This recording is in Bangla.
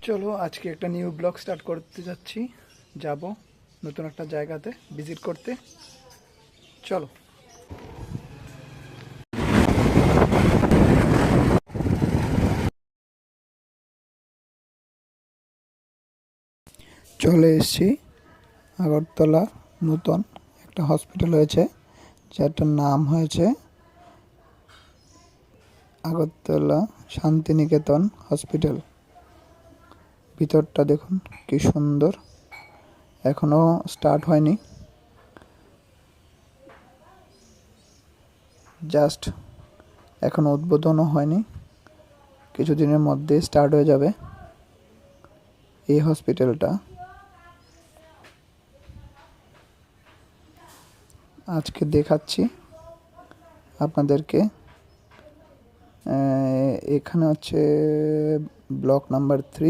চলো আজকে একটা নিউ ব্লগ স্টার্ট করতে যাচ্ছি। যাব নতুন একটা জায়গাতে ভিজিট করতে। চলো। চলে এসেছি আগরতলা। নতুন একটা হসপিটাল হয়েছে, যেটার নাম হয়েছে আগরতলা শান্তিনিকেতন হসপিটাল। ভিতরটা দেখুন কি সুন্দর, এখনো স্টার্ট হয়নি, জাস্ট এখনো উদ্বোধনও হয়নি, কিছুদিনের মধ্যে স্টার্ট হয়ে যাবে এই হসপিটালটা। আজকে দেখাচ্ছি আপনাদেরকে। এখানে হচ্ছে ব্লক নাম্বার 3।